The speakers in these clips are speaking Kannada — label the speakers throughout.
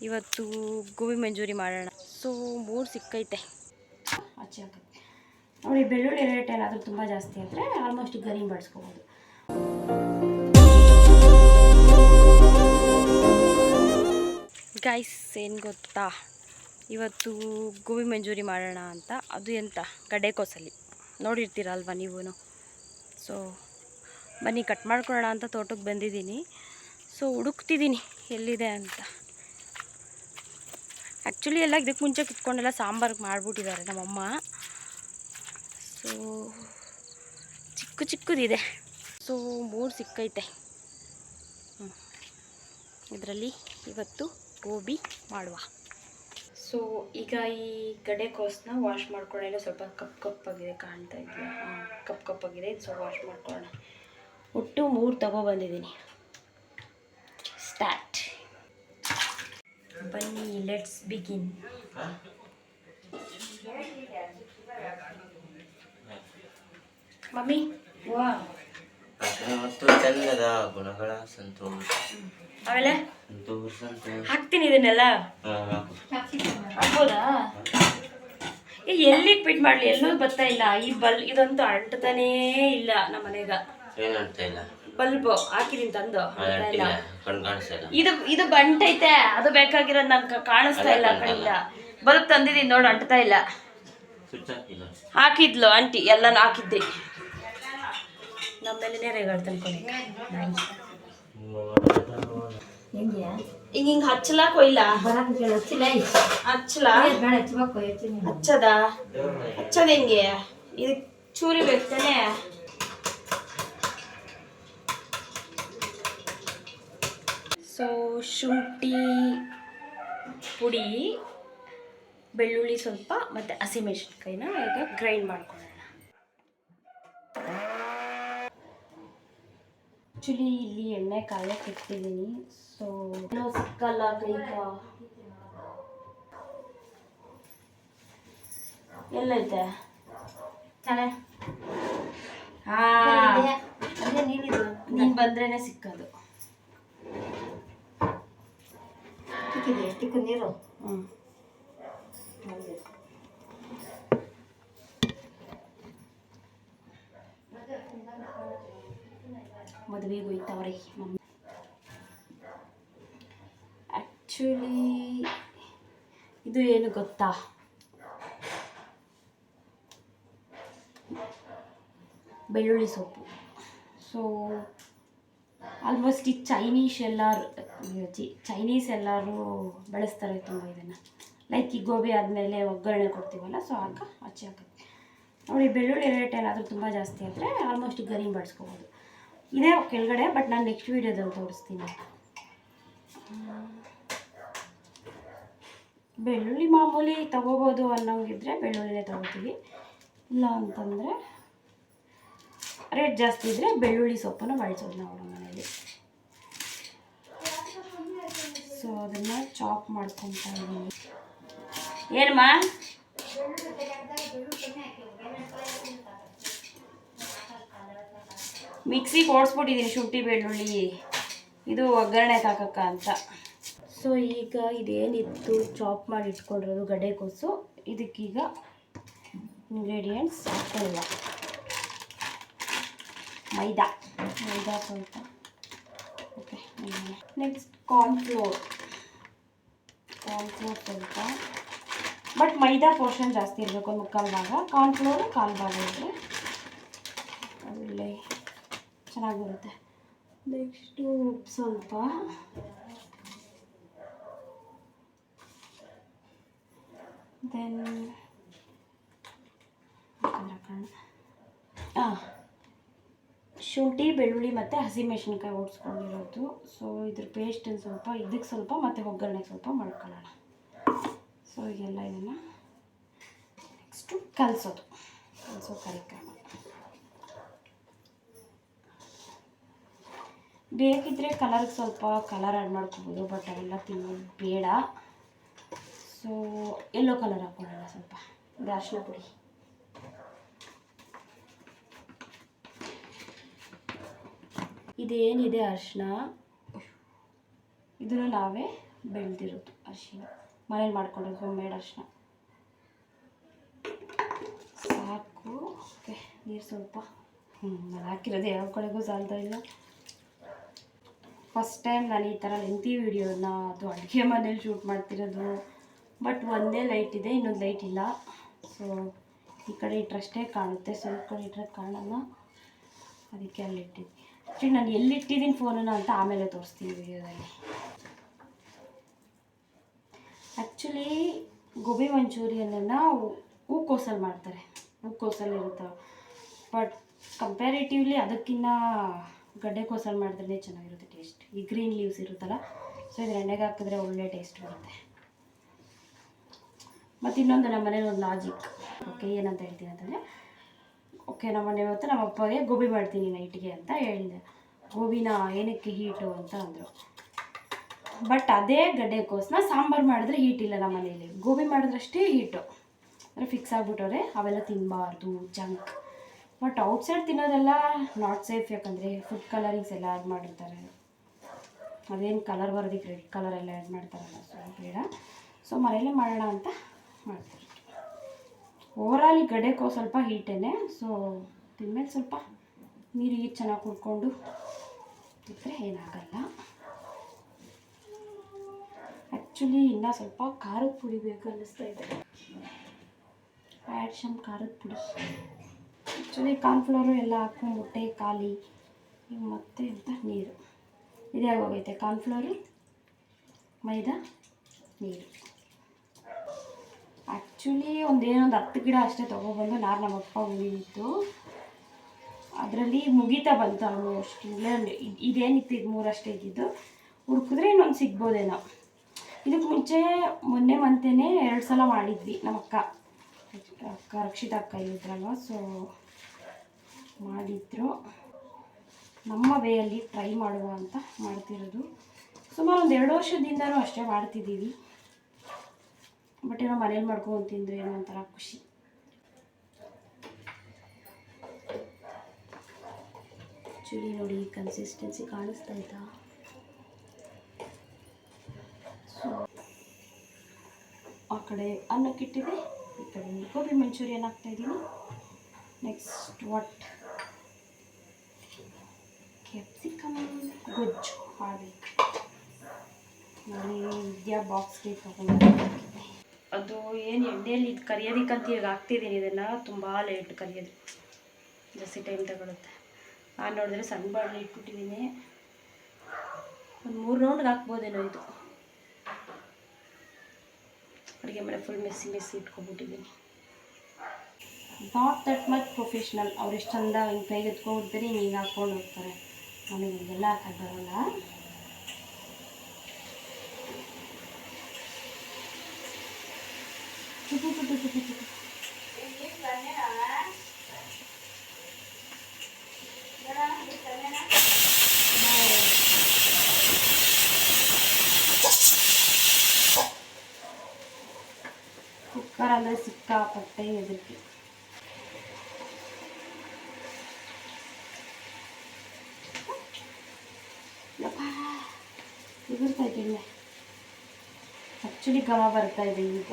Speaker 1: ಇವತ್ತು ಗೋಬಿ ಮಂಚೂರಿ ಮಾಡೋಣ. ಸೊ ಮೂಡ್ ಸಿಕ್ಕೈತೆ. ಆಚೆ ಹಾಕುತ್ತೆ ನೋಡಿ. ಬೆಳ್ಳುಳ್ಳಿ ರೇಟ್ ಏನಾದರೂ ತುಂಬ ಜಾಸ್ತಿ ಆದರೆ ಆಲ್ಮೋಸ್ಟ್ ಗರಿ ಬಡಿಸ್ಕೋಬೋದು. ಗೈಸ್ ಏನು ಗೊತ್ತಾ, ಇವತ್ತು ಗೋಬಿ ಮಂಚೂರಿ ಮಾಡೋಣ ಅಂತ. ಅದು ಎಂತ ಗಡ್ಡೆಕೋಸಲ್ಲಿ ನೋಡಿರ್ತೀರಲ್ವ ನೀವು. ಸೊ ಬನ್ನಿ ಕಟ್ ಮಾಡ್ಕೊಳ್ಳೋಣ ಅಂತ ತೋಟಕ್ಕೆ ಬಂದಿದ್ದೀನಿ. ಸೊ ಹುಡುಕ್ತಿದ್ದೀನಿ ಎಲ್ಲಿದೆ ಅಂತ. ಆ್ಯಕ್ಚುಲಿ ಎಲ್ಲ ಇದಕ್ಕೆ ಮುಂಚೆ ಕಿತ್ಕೊಂಡೆಲ್ಲ ಸಾಂಬಾರಿಗೆ ಮಾಡಿಬಿಟ್ಟಿದ್ದಾರೆ ನಮ್ಮಮ್ಮ. ಸೊ ಚಿಕ್ಕದಿದೆ. ಸೊ ಮೂಡ್ ಸಿಕ್ಕೈತೆ. ಇದರಲ್ಲಿ ಇವತ್ತು ಗೋಬಿ ಮಾಡುವ. ಸೊ ಈಗ ಈ ಗಡ್ಡೆಕೋಸನ್ನ ವಾಶ್ ಮಾಡ್ಕೊಳ್ಳೋಣ. ಸ್ವಲ್ಪ ಕಪ್ಪಾಗಿದೆ ಕಾಣ್ತಾ ಇದೆಯಾ? ಕಪ್ಪಾಗಿದೆ. ಇದು ಸ್ವಲ್ಪ ವಾಶ್ ಮಾಡ್ಕೊಳ್ಳೋಣ. ಒಟ್ಟು 3 ತಗೊಬಂದಿದ್ದೀನಿ. ಸ್ಟಾರ್ಟ್. ಬನ್ನಿ, ಲೆಟ್ಸ್ ಬಿಗಿನ್. ಮಮ್ಮಿ ವಾ
Speaker 2: ಮತ್ತು ಚಂದದ ಗುಣಗಳ ಸಂತೋಷ.
Speaker 1: ಆಮೇಲೆ ಹಾಕ್ತೀನಿ ಇದನ್ನೆಲ್ಲ. ಹಾಕ್ಬೋದಾ? ಎಲ್ಲಿಗೆ ಬಿಟ್ ಮಾಡ್ಲಿ? ಎಲ್ಲೂ ಬರ್ತಾ ಇಲ್ಲ. ಈ ಇದಂತೂ ಅಂಟ್ತಾನೇ ಇಲ್ಲ ನಮ್ಮ ಮನೆಗ. ಬಲ್ಬ್ ಹಾಕಿದೀನಿ ತಂದು. ಇದು ಬಂಟೈತೆ. ಅದು ಬೇಕಾಗಿರೋದು ನಂಗೆ ಕಾಣಿಸ್ತಾ ಇಲ್ಲ. ಕಡೆಯಿಂದ ಬಲ್ಬ್ ತಂದಿದ್ದೀನಿ ನೋಡು, ಅಂಟ್ತಾ ಇಲ್ಲ. ಹಾಕಿದ್ಲು ಆಂಟಿ, ಎಲ್ಲಾನು ಹಾಕಿದ್ದೆ. ನಮ್ಮ ಮೇಲೆನೇ ರೇಗಾಡ್ತಾನೆ ಕೊನೆ. ಹಿಂಗೆ ಹಚ್ಚಲಾ ಕೊಯ್ಲ ಹಚ್ಚದ ಹಚ್ಚದ ಹೆಂಗೆ? ಇದಕ್ಕೆ ಚೂರಿ ಬೇಕ್ತಾನೆ. ಸೊ ಶುಂಠಿ ಪುಡಿ, ಬೆಳ್ಳುಳ್ಳಿ ಸ್ವಲ್ಪ ಮತ್ತು ಹಸಿಮೆಣಸಿನ್ಕಾಯಿನ ಈಗ ಗ್ರೈಂಡ್ ಮಾಡ್ಕೊಳ್ಳೋಣ. ಆ್ಯಕ್ಚುಲಿ ಇಲ್ಲಿ ಎಣ್ಣೆ ಕಾಯಕ್ಕೆ ಇಟ್ಟಿದ್ದೀನಿ. ಸೊ ಏನೋ ಸಿಕ್ಕಲ್ಲ ಕೈಗ. ಎಲ್ಲೈತೆ ತಾನೆ? ನೀನು ಬಂದ್ರೇನೆ ಸಿಕ್ಕದು. ನೀರು ಮದುವೆಗೆ ಹೋಯ್ತವ್ರಿ ಮಮ್ಮಿ. ಆ್ಯಕ್ಚುಲಿ ಇದು ಏನು ಗೊತ್ತಾ, ಬೆಳ್ಳುಳ್ಳಿ ಸೊಪ್ಪು. ಸೊ ಆಲ್ಮೋಸ್ಟ್ ಈ ಚೈನೀಸ್ ಎಲ್ಲರೂ ಬಳಸ್ತಾರೆ ತುಂಬ ಇದನ್ನು. ಲೈಕ್ ಈ ಗೋಬಿ ಆದಮೇಲೆ ಒಗ್ಗರಣೆ ಕೊಡ್ತೀವಲ್ಲ, ಸೊ ಆಗ ಆಚೆ ಹಾಕುತ್ತೆ ನೋಡಿ. ಬೆಳ್ಳುಳ್ಳಿ ರೇಟ್ ಏನಾದರೂ ತುಂಬ ಜಾಸ್ತಿ ಆದರೆ ಆಲ್ಮೋಸ್ಟ್ ಗರಿ ಬಡಿಸ್ಕೋಬೋದು. ಇದೇ ಕೆಳಗಡೆ, ಬಟ್ ನಾನು ನೆಕ್ಸ್ಟ್ ವೀಡಿಯೋದಲ್ಲಿ ತೋರಿಸ್ತೀನಿ. ಬೆಳ್ಳುಳ್ಳಿ ಮಾಮೂಲಿ ತೊಗೋಬೋದು ಅನ್ನೋಂಗಿದ್ರೆ ಬೆಳ್ಳುಳ್ಳಿನೇ ತೊಗೋತೀವಿ. ಇಲ್ಲ ಅಂತಂದರೆ ರೇಟ್ ಜಾಸ್ತಿ ಇದ್ದರೆ ಬೆಳ್ಳುಳ್ಳಿ ಸೊಪ್ಪನ್ನು ಬಳಸೋದು ನಾವು ನಮ್ಮ ಮನೆಯಲ್ಲಿ. ಸೊ ಅದನ್ನು ಚಾಪ್ ಮಾಡ್ಕೊತಾ ಇದ್ದೀನಿ. ಏನಮ್ಮ? ಮಿಕ್ಸಿಗೆ ಓಡಿಸ್ಬಿಟ್ಟಿದ್ದೀನಿ ಶುಂಠಿ ಬೆಳ್ಳುಳ್ಳಿ, ಇದು ಒಗ್ಗರಣೆ ಹಾಕಕ್ಕ ಅಂತ. ಸೊ ಈಗ ಇದೇನಿತ್ತು ಚಾಪ್ ಮಾಡಿ ಇಟ್ಕೊಂಡಿರೋದು ಗಡ್ಡೆಕೋಸು, ಇದಕ್ಕೀಗ ಇಂಗ್ರೀಡಿಯೆಂಟ್ಸ್ ಹಾಕೊಳ್ಳುವ. ಮೈದಾ ಸ್ವಲ್ಪ. ಓಕೆ, ನೆಕ್ಸ್ಟ್ ಕಾರ್ನ್ಫ್ಲೋರ್ ಸ್ವಲ್ಪ. ಬಟ್ ಮೈದಾ ಪೋರ್ಷನ್ ಜಾಸ್ತಿ ಇರಬೇಕು, 1/4 ಭಾಗ. ಕಾರ್ನ್ಫ್ಲೋರು 1/4 ಭಾಗ ಇದ್ದರೆ ಒಳ್ಳೆ ಚೆನ್ನಾಗಿ ಬರುತ್ತೆ. ನೆಕ್ಸ್ಟು ಉಪ್ಪು ಸ್ವಲ್ಪ. ದೆನ್ ಶುಂಠಿ ಬೆಳ್ಳುಳ್ಳಿ ಮತ್ತು ಹಸಿಮೆಣಸಿನ್ಕಾಯಿ ಓಡಿಸ್ಕೊಂಡಿರೋದು. ಸೊ ಇದ್ರ ಪೇಸ್ಟನ್ನು ಸ್ವಲ್ಪ, ಇದಕ್ಕೆ ಸ್ವಲ್ಪ ಮತ್ತು ಒಗ್ಗರಣೆಗೆ ಸ್ವಲ್ಪ ಮಾಡ್ಕೊಳ್ಳೋಣ. ಸೊ ಈಗೆಲ್ಲ ಇದನ್ನು ನೆಕ್ಸ್ಟು ಕಲಸೋ ಕಾರ್ಯಕ್ರಮ. ಬೇಕಿದ್ದರೆ ಕಲರ್ಗೆ ಸ್ವಲ್ಪ ಕಲರ್ ಆ್ಯಡ್ ಮಾಡ್ಕೋಬೋದು, ಬಟ್ ಅವೆಲ್ಲ ತಿನ್ನೋದು ಬೇಡ. ಸೊ ಯೆಲ್ಲೋ ಕಲರ್ ಹಾಕ್ಕೊಳ್ಳೋಣ ಸ್ವಲ್ಪ. ಇದು ಅರಿಶಿನ ಪುಡಿ. ಇದೇನಿದೆ ಅರಿಶಿನ, ಇದನ್ನು ನಾವೇ ಬೆಳೆದಿರೋದು ಅರಿಶಿನ, ಮನೇಲಿ ಮಾಡ್ಕೊಂಡಿರೋದು ಹೋಮ್ಮೇಡ್ ಅರಿಶಿನ. ಸಾಕು. ಓಕೆ, ನೀರು ಸ್ವಲ್ಪ. ನಾನು ಹಾಕಿರೋದು ಯಾವ ಕಡೆಗೂ ಸಾಲ್ತಾ ಇಲ್ಲ. ಫಸ್ಟ್ ಟೈಮ್ ನಾನು ಈ ಥರ ಲೆಂತಿ ವೀಡಿಯೋನ ಅದು ಅಡುಗೆ ಮನೇಲಿ ಶೂಟ್ ಮಾಡ್ತಿರೋದು. ಬಟ್ ಒಂದೇ ಲೈಟ್ ಇದೆ, ಇನ್ನೊಂದು ಲೈಟ್ ಇಲ್ಲ. ಸೊ ಈ ಕಡೆ ಇಟ್ಟರಷ್ಟೇ ಕಾಣುತ್ತೆ, ಸ್ವಲ್ಪ ಕಡೆ ಇಟ್ಟರೆ ಕಾಣಲ್ಲ, ಅದಕ್ಕೆ ಅಲ್ಲಿ ಇಟ್ಟಿದ್ದೆ. ಆ್ಯಕ್ಚುಲಿ ನಾನು ಎಲ್ಲಿಟ್ಟಿದ್ದೀನಿ ಫೋನನ್ನು ಅಂತ ಆಮೇಲೆ ತೋರಿಸ್ತೀನಿ ವೀಡಿಯೋದಲ್ಲಿ. ಆ್ಯಕ್ಚುಲಿ ಗೋಬಿ ಮಂಚೂರಿಯನನ್ನು ಹೂಕೋಸಲ್ಲಿ ಮಾಡ್ತಾರೆ, ಹೂಕೋಸಲ್ಲಿ ಇರುತ್ತೆ. ಬಟ್ ಕಂಪ್ಯಾರಿಟಿವ್ಲಿ ಅದಕ್ಕಿಂತ ಗಡ್ಡೆಕೋಸಲ್ಲಿ ಮಾಡಿದ್ರೆ ಚೆನ್ನಾಗಿರುತ್ತೆ ಟೇಸ್ಟ್. ಈ ಗ್ರೀನ್ ಲೀವ್ಸ್ ಇರುತ್ತಲ್ಲ, ಸೊ ಇದು ಎಣ್ಣೆಗೆ ಹಾಕಿದ್ರೆ ಒಳ್ಳೆ ಟೇಸ್ಟ್ ಬರುತ್ತೆ. ಮತ್ತು ಇನ್ನೊಂದು ನಮ್ಮ ಮನೇಲಿ ಒಂದು ಲಾಜಿಕ್. ಓಕೆ, ಏನಂತ ಹೇಳ್ತೀನಿ ಅಂತಂದರೆ, ಓಕೆ ನಮ್ಮ ಮನೆ ಇವತ್ತು ನಮ್ಮ ಅಪ್ಪಗೆ ಗೋಬಿ ಮಾಡ್ತೀನಿ ನೈಟಿಗೆ ಅಂತ ಹೇಳಿದೆ. ಗೋಬಿನ ಏನಕ್ಕೆ ಹೀಟು ಅಂತ ಅಂದರು. ಬಟ್ ಅದೇ ಗಡ್ಡೆಕೋಸನ್ನ ಸಾಂಬಾರು ಮಾಡಿದ್ರೆ ಹೀಟ್ ಇಲ್ಲ ನಮ್ಮ ಮನೇಲಿ, ಗೋಬಿ ಮಾಡಿದ್ರಷ್ಟೇ ಹೀಟು. ಅಂದರೆ ಫಿಕ್ಸ್ ಆಗಿಬಿಟ್ಟವ್ರೆ ಅವೆಲ್ಲ ತಿನ್ನಬಾರ್ದು, ಜಂಕ್. ಬಟ್ ಔಟ್ಸೈಡ್ ತಿನ್ನೋದೆಲ್ಲ ನಾಟ್ ಸೇಫ್, ಯಾಕಂದರೆ ಫುಡ್ ಕಲರಿಂಗ್ಸ್ ಎಲ್ಲ ಆ್ಯಡ್ ಮಾಡಿರ್ತಾರೆ. ಅದೇನು ಕಲರ್ ಬರೋದಕ್ಕೆ ರೆಡ್ ಕಲರ್ ಎಲ್ಲ ಆ್ಯಡ್ ಮಾಡ್ತಾರಲ್ಲ, ಸೊ ಬೇಡ. ಸೊ ಮನೆಯಲ್ಲೇ ಮಾಡೋಣ ಅಂತ ಮಾಡ್ತಾರೆ. ಓವರಾಲ್ ಈ ಗಡ್ಡೆಕೋಸು ಸ್ವಲ್ಪ ಹೀಟೇನೆ. ಸೊ ತಿಂದಮೇಲೆ ಸ್ವಲ್ಪ ನೀರು ಚೆನ್ನಾಗಿ ಕುಡ್ಕೊಂಡು ಇದ್ದರೆ ಏನಾಗಲ್ಲ. ಆ್ಯಕ್ಚುಲಿ ಇನ್ನೂ ಸ್ವಲ್ಪ ಖಾರದ ಪುಡಿ ಬೇಕು ಅನ್ನಿಸ್ತಾ ಇದೆ. ಆ್ಯಡ್ ಸಮ್ ಖಾರದ ಪುಡಿ. ಆ್ಯಕ್ಚುಲಿ ಕಾರ್ನ್ಫ್ಲೋರು ಎಲ್ಲ ಹಾಕೊಂಡು ಮೊಟ್ಟೆ ಖಾಲಿ, ಮತ್ತು ಅಂತ ನೀರು ಇದೇ ಆಗೋಗೈತೆ. ಕಾರ್ನ್ಫ್ಲೋರು, ಮೈದಾ, ನೀರು. ಆ್ಯಕ್ಚುಲಿ ಒಂದು 10 ಗಿಡ ಅಷ್ಟೇ ತೊಗೊಬಂದು ನಮ್ಮಪ್ಪ ಉಳಿಯಿತ್ತು. ಅದರಲ್ಲಿ ಮುಗೀತಾ ಬಂತು ಆಲ್ಮೋಸ್ಟ್. ಇದೇನಿತ್ತು, ಇದು 3 ಅಷ್ಟೇ ಇದ್ದಿದ್ದು. ಹುಡುಕಿದ್ರೆ ಇನ್ನೊಂದು ಸಿಗ್ಬೋದೇನೋ. ಇದಕ್ಕೆ ಮುಂಚೆ ಮೊನ್ನೆ ಮಂತೇನೆ 2 ಸಲ ಮಾಡಿದ್ವಿ. ನಮ್ಮ ಅಕ್ಕ ರಕ್ಷಿತಾ ಅಕ್ಕ ಇದ್ರಲ್ವ, ಸೊ ಮಾಡಿದ್ರು. ನಮ್ಮ ವೇಯಲ್ಲಿ ಟ್ರೈ ಮಾಡುವ ಅಂತ ಮಾಡ್ತಿರೋದು. ಸುಮಾರು ಒಂದು 2 ವರ್ಷದಿಂದನೂ ಅಷ್ಟೇ ಮಾಡ್ತಿದ್ದೀವಿ. ಬಟ್ ಏನೋ ಮನೇಲಿ ಮಾಡ್ಕೊಂಡು ತಿಂದರೆ ಏನೋ ಒಂಥರ ಖುಷಿ. ಆ್ಯಕ್ಚುಲಿ ನೋಡಿ ಕನ್ಸಿಸ್ಟೆನ್ಸಿ ಕಾಣಿಸ್ತಾ ಇತ್ತಾ? ಸೊ ಆ ಕಡೆ ಅನ್ನಕ್ಕಿಟ್ಟಿದೆ, ಈ ಕಡೆ ಗೋಬಿ ಮಂಚೂರಿಯನ್ ಹಾಕ್ತಾಯಿದ್ದೀನಿ. Next what? ಕ್ಯಾಪ್ಸಿಕಮ್ ಗೊಜ್ಜು ಮಾಡಬೇಕು. ನಾನು ವಿದ್ಯಾ ಬಾಕ್ಸ್ಗೆ ತಗೊಂಡು ಅದು ಏನು ಎಣ್ಣೆಯಲ್ಲಿ ಇದು ಕರಿಯೋದಕ್ಕಂತ ಈಗ ಹಾಕ್ತಿದ್ದೀನಿ. ಇದನ್ನು ತುಂಬ ಲೇಟ್ ಕರಿಯೋದು, ಜಾಸ್ತಿ ಟೈಮ್ ತಗೊಳುತ್ತೆ. ನಾನು ನೋಡಿದ್ರೆ ಸಣ್ಣ ಬಾಣಲೆ ಇಟ್ಬಿಟ್ಟಿದ್ದೀನಿ. ಒಂದು 3 ರೌಂಡ್ಗೆ ಹಾಕ್ಬೋದೇನೋ. ಇದು ಅಡುಗೆ ಮನೆ ಫುಲ್ ಮೆಸ್ಸಿ ಇಟ್ಕೊಬಿಟ್ಟಿದ್ದೀನಿ. Not that much professional. ಅವ್ರು ಎಷ್ಟು ಚಂದ ಹಿಂಗೆ ಕೈಗೆ ಎತ್ಕೊಂಡ್ಬಿಡ್ತಾರೆ, ಹಿಂಗೆ ಹಾಕ್ಕೊಂಡು ಹೋಗ್ತಾರೆ. ನನಗೆ ಹಿಂಗೆಲ್ಲ ಹಾಕಕ್ಕೆ ಬರೋಲ್ಲ. ಕುಕ್ಕರ್ ಅಂದರೆ ಸಿಕ್ಕಾಪಟ್ಟೆ ಹೆದರಿಕೆ. ಬರ್ತಾ ಇದ್ದೀನಿ. ಆ್ಯಕ್ಚುಲಿ ಘಮ ಬರ್ತಾ ಇದೆ ಈಗ.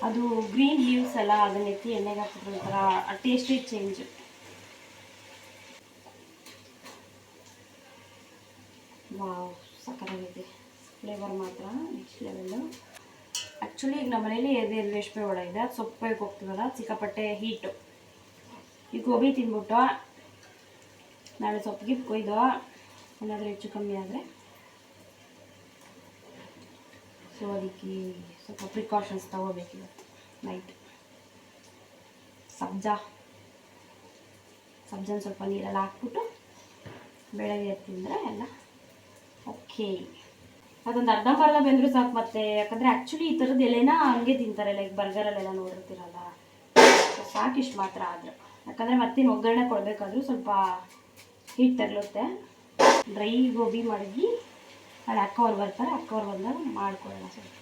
Speaker 1: ಅದು ಗ್ರೀನ್ ಲೀವ್ಸ್ ಅಲ್ಲ, ಅದನ್ನ ಎತ್ತಿ ಎಣ್ಣೆಗೆ ಹಾಕಿದ್ರೆ ಒಂಥರ ಟೇಸ್ಟೇ ಚೇಂಜ್. ವಾವ್, ಸಕ್ಕತ್ತಾಗಿದೆ. ಫ್ಲೇವರ್ ಮಾತ್ರ ನೆಕ್ಸ್ಟ್ ಲೆವೆಲ್ಲು. ಆ್ಯಕ್ಚುಲಿ ಈಗ ನಮ್ಮ ಮನೇಲಿ ರೇಷ್ಮೆ ಒಳ ಇದೆ, ಅದು ಸೊಪ್ಪಿಗೆ ಹೋಗ್ತೀವಲ್ಲ, ಸಿಕ್ಕಾಪಟ್ಟೆ ಹೀಟು. ಈ ಗೋಬಿ ತಿಂದ್ಬಿಟ್ಟು ನಾಳೆ ಸೊಪ್ಪಿಗೆ ಕೊಯ್ದು ಏನಾದರೂ ಹೆಚ್ಚು ಕಮ್ಮಿ ಆದರೆ, ಸೊ ಅದಕ್ಕೆ ಸ್ವಲ್ಪ ಪ್ರಿಕಾಷನ್ಸ್ ತಗೋಬೇಕು ಇವತ್ತು ನೈಟ್. ಸಬ್ಜಾನ ಸ್ವಲ್ಪ ನೀರೆಲ್ಲ ಹಾಕ್ಬಿಟ್ಟು ಬೆಳಗ್ಗೆ ತಿಂದರೆ ಎಲ್ಲ ಓಕೆ. ಅದೊಂದು ಅರ್ಧಂಬರ್ಧ ಬೆಂದರೂ ಸಾಕು. ಮತ್ತೆ ಯಾಕಂದರೆ ಆ್ಯಕ್ಚುಲಿ ಈ ಥರದ್ದು ಎಲೆನ ಹಂಗೆ ತಿಂತಾರೆ, ಲೈಕ್ ಬರ್ಗರಲ್ಲೆಲ್ಲ ನೋಡಿರ್ತೀರಲ್ಲ, ಸಾಕಿಷ್ಟು ಮಾತ್ರ ಆದರೂ. ಯಾಕಂದರೆ ಮತ್ತೇನು ಒಗ್ಗರಣೆ ಕೊಡಬೇಕಾದ್ರೂ ಸ್ವಲ್ಪ ಹೀಟ್ ತಗಲುತ್ತೆ. ಡ್ರೈ ಗೋಬಿ ಮಾಡಿದ್ವಿ, ಅಲ್ಲಿ ಅಕ್ಕವ್ರು ಬರ್ತಾರೆ, ಅಕ್ಕವ್ರು ಬಂದಾಗ ಮಾಡ್ಕೊಳ್ಳೋಣ ಸ್ವಲ್ಪ.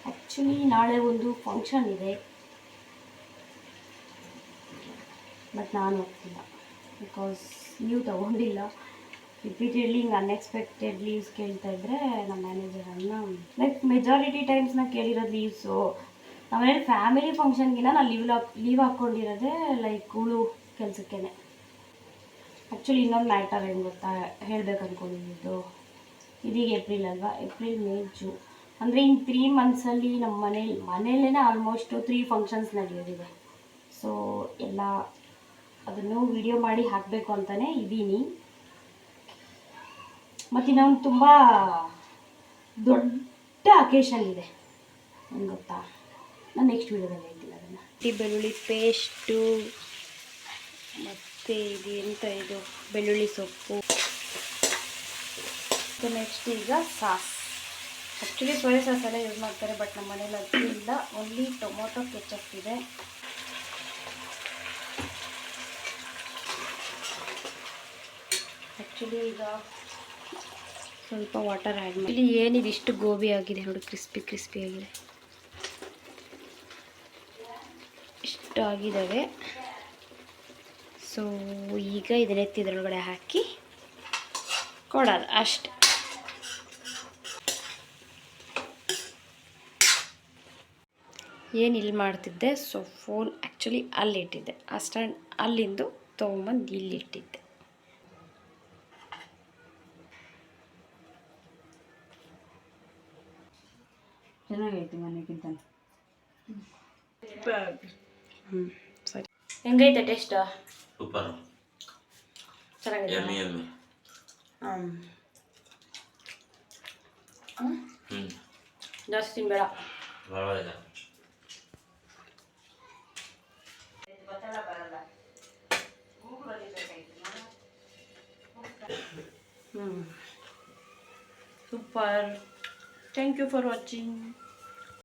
Speaker 1: ಆ್ಯಕ್ಚುಲಿ ನಾಳೆ ಒಂದು ಫಂಕ್ಷನ್ ಇದೆ, ಬಟ್ ನಾನು ಹೋಗ್ತಿಲ್ಲ ಬಿಕಾಸ್ ನೀವು ತಗೊಂಡಿಲ್ಲ. ರಿಪೀಟೆಡ್ಲಿ ಹಿಂಗೆ ಅನ್ಎಕ್ಸ್ಪೆಕ್ಟೆಡ್ ಲೀವ್ಸ್ ಕೇಳ್ತಾ ಇದ್ದರೆ ನಮ್ಮ ಮ್ಯಾನೇಜರನ್ನು ಲೈಕ್ ಮೆಜಾರಿಟಿ ಟೈಮ್ಸ್ ನಾನು ಕೇಳಿರೋದು ಲೀವ್ಸು ನಮ್ಮನೇಲಿ ಫ್ಯಾಮಿಲಿ ಫಂಕ್ಷನ್ಗಿನ ನಾನು ಲೀವ್ ಹಾಕ್ಕೊಂಡಿರೋದೇ ಲೈಕ್ ಉಳು ಕೆಲಸಕ್ಕೇ. ಆ್ಯಕ್ಚುಲಿ ಇನ್ನೊಂದು ಮ್ಯಾಟರ್ ಏನು ಗೊತ್ತಾ ಹೇಳಬೇಕು ಅಂದ್ಕೊಂಡಿದ್ದು, ಇದೀಗ ಏಪ್ರಿಲ್ ಅಲ್ವಾ, ಏಪ್ರಿಲ್ ಮೇ ಜೂನ್ ಅಂದರೆ ಇನ್ನು 3 ಮಂತ್ಸಲ್ಲಿ ನಮ್ಮ ಮನೇಲೇ ಆಲ್ಮೋಸ್ಟು 3 ಫಂಕ್ಷನ್ಸ್ ನಡೆಯೋದಿದೆ. ಸೊ ಎಲ್ಲ ಅದನ್ನು ವಿಡಿಯೋ ಮಾಡಿ ಹಾಕಬೇಕು ಅಂತಲೇ ಇದ್ದೀನಿ. ಮತ್ತು ಇನ್ನೊಂದು ತುಂಬ ದೊಡ್ಡ ಅಕೇಶನ್ ಇದೆ, ಏನು ಗೊತ್ತಾ, ನಾನು ನೆಕ್ಸ್ಟ್ ವೀಡಿಯೋದಲ್ಲಿ ಹೇಳ್ತೀನಿ ಅದನ್ನು. ಬೆಳ್ಳುಳ್ಳಿ ಪೇಸ್ಟು ಮತ್ತು ಇದು ಎಂತ ಇದು ಬೆಳ್ಳುಳ್ಳಿ ಸೊಪ್ಪು. ಮತ್ತು ನೆಕ್ಸ್ಟ್ ಈಗ ಸಾಸ್. ಆ್ಯಕ್ಚುಲಿ ಸೋಯಾ ಸಾಸ್ ಎಲ್ಲ ಯೂಸ್ ಮಾಡ್ತಾರೆ, ಬಟ್ ನಮ್ಮ ಮನೇಲಿ ಅದು ಇಲ್ಲ, ಓನ್ಲಿ ಟೊಮೊಟೊ ಕೆಚಪ್ ಇದೆ. ಆ್ಯಕ್ಚುಲಿ ಈಗ ಸ್ವಲ್ಪ ವಾಟರ್ ಆ್ಯಡ್ ಮಾಡಿ. ಇಲ್ಲಿ ಏನಿದೆ ಇಷ್ಟು ಗೋಬಿ ಆಗಿದೆ ನೋಡಿ, ಕ್ರಿಸ್ಪಿ ಆಗಿದೆ, ಇಷ್ಟು ಆಗಿದ್ದಾವೆ. ಸೊ ಈಗ ಇದನ್ನೆತ್ತಿ ಇದರೊಳಗಡೆ ಹಾಕಿ ಕೊಡೋದು ಅಷ್ಟೆ. ಏನು ಇಲ್ಲಿ ಮಾಡ್ತಿದ್ದೆ, ಸೊ ಫೋನ್ ಆ್ಯಕ್ಚುಲಿ ಅಲ್ಲಿಟ್ಟಿದ್ದೆ, ಆ ಸ್ಟ್ಯಾಂಡ್ ಅಲ್ಲಿಂದು ತೊಗೊಂಬಂದು ಇಲ್ಲಿಟ್ಟಿದ್ದೆ.
Speaker 3: ಚೆನ್ನಾಗೈತಿ ಮನೆಗಿಂತ.
Speaker 1: ಸರಿ, ಹೆಂಗೈತೆ ಟೇಸ್ಟ್?
Speaker 2: ಸೂಪರ್,
Speaker 1: ಚೆನ್ನಾಗಿದೆ.
Speaker 2: ಯಮ್ಮಿ.
Speaker 1: ಜಾಸ್ತಿ ತಿನ್ಬೇಡ.
Speaker 2: ಪರವಾಗಿಲ್ಲ.
Speaker 1: Super. Thank you for watching.